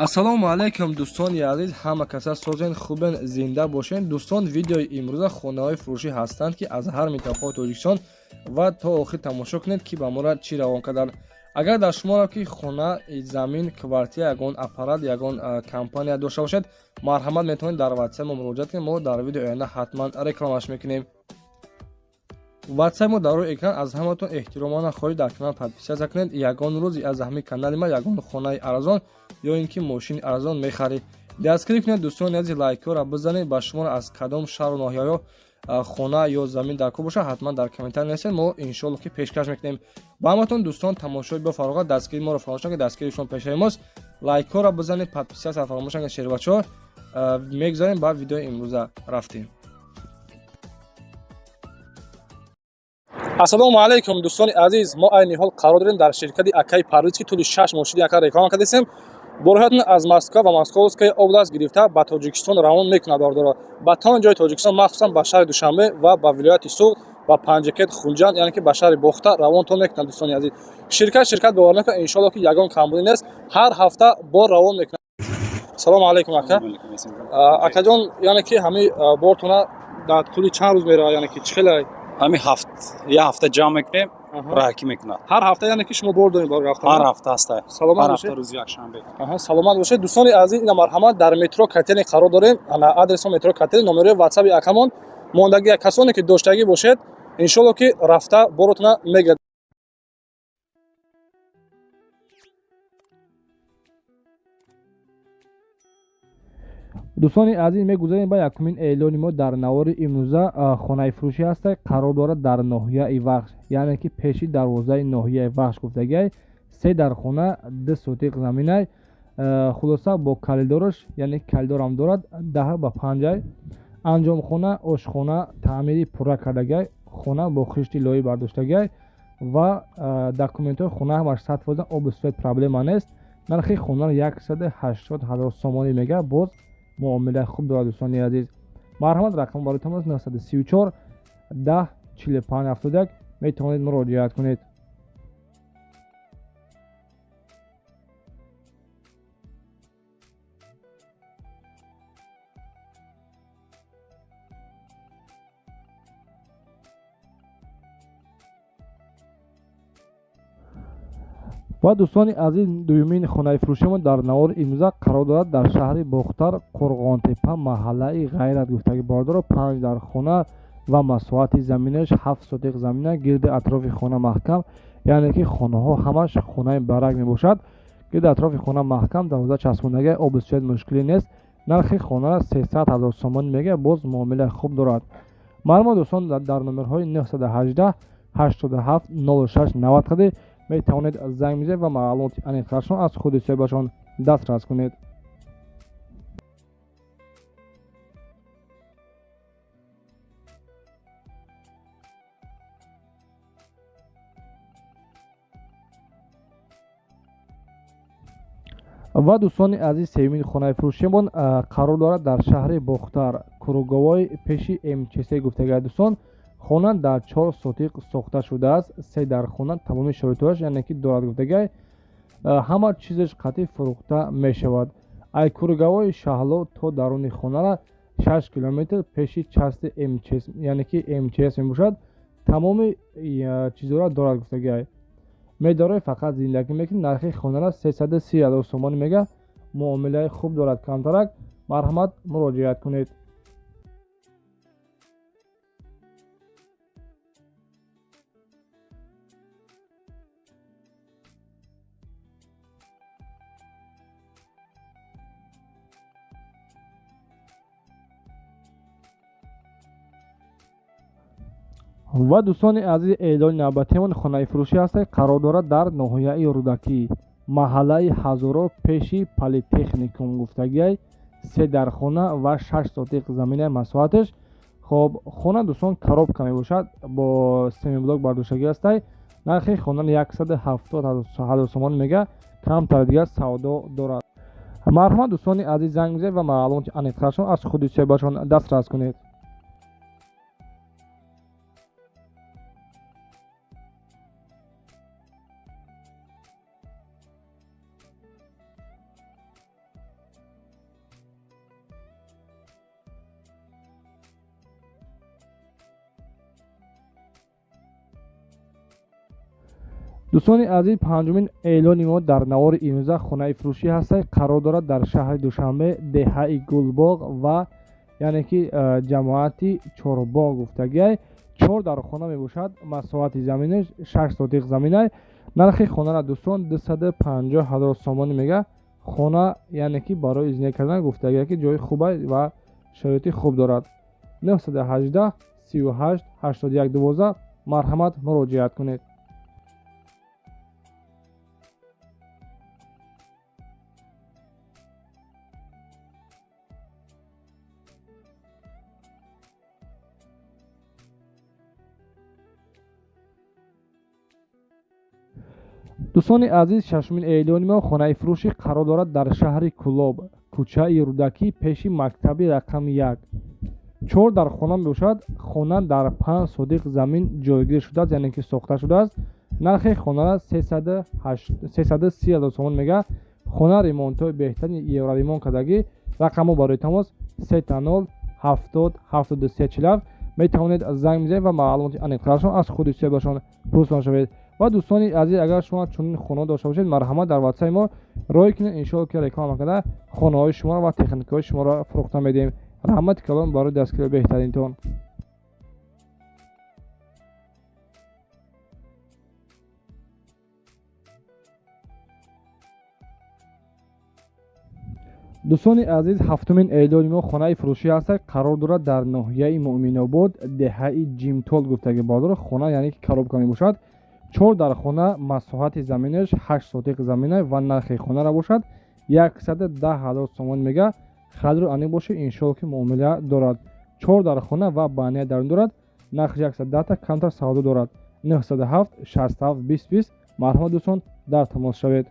ассалому алайкум дӯстони азиз, ҳама каса созен хубен, зинда бошен. дӯстон, видеои имрӯза хонаҳои фурӯшӣ ҳастанд ки аз ҳар минтақаҳои Тоҷикистон ва то охир тамошо кунед ки ба моро чӣ равон карданд. агар дар шуморо ки хона, замин, квартира, ягон аппарат, ягон компания дошта бошед, марҳамат метавонед дар ватсап мо муроҷиат кунед. мо дар видеои оянда ҳатман рекламаш мекунем. ватсап мо дар рӯи экран. аз ҳаматон эҳтиромона хоҳиш дар канал подписатсия кунед. ягон рӯзи аз ҳамин канали ма ягон хонаи арзон ё ин ки мошини арзон мехаред, дастгирӣ кунед. дӯстони азиз, лайкҳоро бизанед. ба шумо аз кадом шаҳру ноҳияҳо хона ё замин дар кор боша, ҳатман дар комментар нависед. мо иншоалло ки пешкаш мекунем. ба ҳаматон дӯстон, тамошои бафарғат, дастгирии моро фаромӯш накунед. дастгирии шумо пешаи мост. лайкҳоро бизанед, подписатсияро фаромӯш накунед. шербачаҳо мегзарем ба видеои имрӯза рафтем. ассалому алайкум дӯстони азиз, мо айни ҳол қарор дорем дар ширкати Акай Парвиз ки тӯли 6 моҳ шуди яка реклама кардем. бороҳатон аз Москва ва Московская област гирифта ба Тоҷикистон равон мекунад дордоро. ба тамоми ҷои Тоҷикистон, махсусан ба шаҳри Душанбе ва ба вилояти Суғд, ба Панҷакет, Хунҷанд, яъне ки ба шаҳри Бохта равонтон мекунад. дӯстони азиз, ширкат бовар мекунад, иншоалло ки ягон камбудӣ нест, ҳар ҳафта бор равон мекунад. салому алайкум ака. акаҷон, яъне ки ҳамин бортона дар тӯли чанд рӯз меравад, яъне ки чихела ҳамин я ҳафта ҷамъ мекунем, раҳкӣ мекунад. ҳар ҳафта, яъне ки шумо бор доред барои рафтан? ҳар ҳафта аста. Саломат ҳар бошед. ҳафта рӯзи якшанбе. Саломат бошед. дӯстони азиз, ина марҳамат дар метро Катени қарор дорем. ана адресо метро Катени, номерои ватсаби акамон. мондагия касоне ки доштагӣ бошед, иншоалло ки рафта боротона мегирад. дӯстони азиз, мегузарем ба якумин эълони мо дар навори имрӯза. хонаи фурӯшӣ ҳастай, қарор дорад дар ноҳияи Вахш, яъне ки пеши дарвозаи ноҳияи Вахш гуфтагиай. 3 дар хона, 2 сотиқ заминай, хулоса бо калидораш, яъне калидорам дорад, 10 ба 5 анҷомхона, ошхона, таъмири пурра кардагиай, хона бо хишти лоӣ бардоштагиай ва документҳои хона ҳамаш 100% обу свет проблема нест. нархи хонаро 180 000 сомонӣ мегӯяд. боз муомилаи хуб дорад. дӯстони азиз, марҳамат, рақам барои тамос 934 10 45 71 метавонед муроҷиат кунед. ва дӯстони азиз, дуюмин хонаи фурӯшимон дар навори имрӯза қарор дорад дар шаҳри Бохтар, Қурғонтепа, маҳаллаи Ғайрат гуфтаги бордоро. 5 дар хона ва масоҳати заминаш 7 сотиқ замина, гирди атрофи хона маҳкам, яъне ки хонаҳо ҳамаш хонаи барак мебошад. гирди атрофи хона маҳкам, дарвоза часпондагиай, обу свет мушкилӣ нест. нархи хонара 300 000 сомон мегӯяд. боз муомилаи хуб дорад. маълумот дӯстон, дар номерҳои 918 87 06 90 метавонед занг бизанед ва маълумоти аниқтаршон аз худи соҳибашон дастрас кунед. ва дӯстони азиз, сеюмин хонаи фурӯшимон қарор дорад дар шаҳри Бохтар, куруговои пеши МЧС гуфтагиай. дӯстон, хона дар 4 сотиқ сохта шудааст. 3 дар хона, тамоми шоитҳояш, яъне ки дорад гуфтагиай, ҳама чизаш қатъи фурӯхта мешавад. ай куруговои шаҳло то даруни хонара 6 километр пеши части МЧС, яъне ки МЧС мебошад. тамоми чизора дорад гуфтагиай. медорой фақат зиндагӣ мекунед. нархи хонара 330 000 сомонӣ мегӯяд. муомилаи хуб дорад, камтарак. марҳамат, муроҷиат кунед. ва дӯстони азиз, эълони навбатиамон хонаи фурӯшӣ ҳастад. қарор дорад дар ноҳияи Рудакӣ, маҳаллаи Ҳазоро, пеши политехникум гуфтагиай. 3 дар хона ва 6 сотиқ заминаи масоҳаташ. хоб, хона дӯстон коробка мебошад, бо семиблок бардоштагӣ ҳастай. нархи хонара 170 000 сомон мегӯяд. камтар дигар савдо дорад. марҳамат, дӯстони азиз, занг бизанед ва маълумоти аниқтаршон аз худи соҳибашон дастрас кунед. дӯстони азиз, панҷумин эълони мо дар навори имрӯза хонаи фурӯшӣ ҳастад. қарор дорад дар шаҳри Душанбе, деҳаи Гулбоғ ва яъне ки ҷамоати Чорбоғ гуфтагиай. 4 дар хона мебошад. масоҳати заминаш 6 сотиқ заминай. нархи хонара дӯстон 250 000 сомонӣ мега. хона яъне ки барои зиндагӣ кардан гуфтагиай ки ҷои хубай ва шароити хуб дорад. 918 38 81 12 марҳамат муроҷиат кунед. дӯстони азиз, шашумин эълони мо хонаи фурӯшӣ қарор дорад дар шаҳри Кӯлоб, кӯчаи Рӯдакӣ, пеши мактаби рақами 1. 4 дар хона мебошад. хона дар 5 сотиқ замин ҷойгир шудааст, яъне ки сохта шудааст. нархи хонара 330 000 сомон мега. хона ремонтҳои беҳтарини евроремонт кардагӣ. рақамҳо барои тамос 30 70 73 40. метавонед занг бизанед ва маълумоти аниқтарашон аз худи соҳибашон пурсида шавед. ва дӯстони азиз, агар шумо чунин хонаҳо дошта бошед, марҳамат дар ватсайи мо роҳӣ кунед. иншоалло ки реклама карда хонаҳои шуморо ва техникаҳои шуморо фурӯхта медиҳем. раҳмати калон барои дастгирии беҳтаринтон. дӯстони азиз, ҳафтумин эълони мо хонаи фурӯшӣ ҳастад. қарор дорад дар ноҳияи Муъминобод, деҳаи Ҷимтол гуфтаги бодор. хона яъне ки коробка мебошад. 4 дар хона. масоҳати заминаш 8 сотиқ замина ва нархи хонара бошад 110 000 сомон мега. хадру аниқ бошед, иншоалло ки муомила дорад. 4 дар хона ва бания дарун дорад. нархи 110 та камтар савдо дорад. 907 67 20 20. марҳамат дӯстон, дар тамос шавед.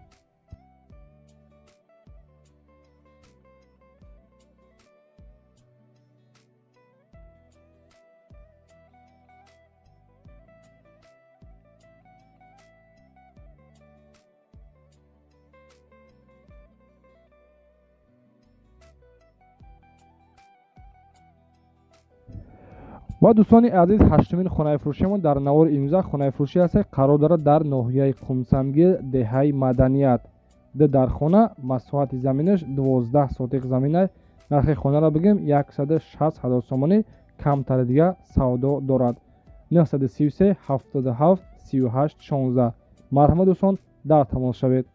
ва дӯстони азиз, ҳаштумин хонаи фурӯшиамон дар навори имрӯза хонаи фурӯшӣ ҳастад. қарор дорад дар ноҳияи Қумсангир, деҳаи Маданият. дар хона. масоҳати заминаш 12 сотиқ заминай. нархи хонаро бигем 160 000 сомонӣ. камтари дига савдо дорад. 933 77 38 16. марҳамат дӯстон, дар тамос шавед.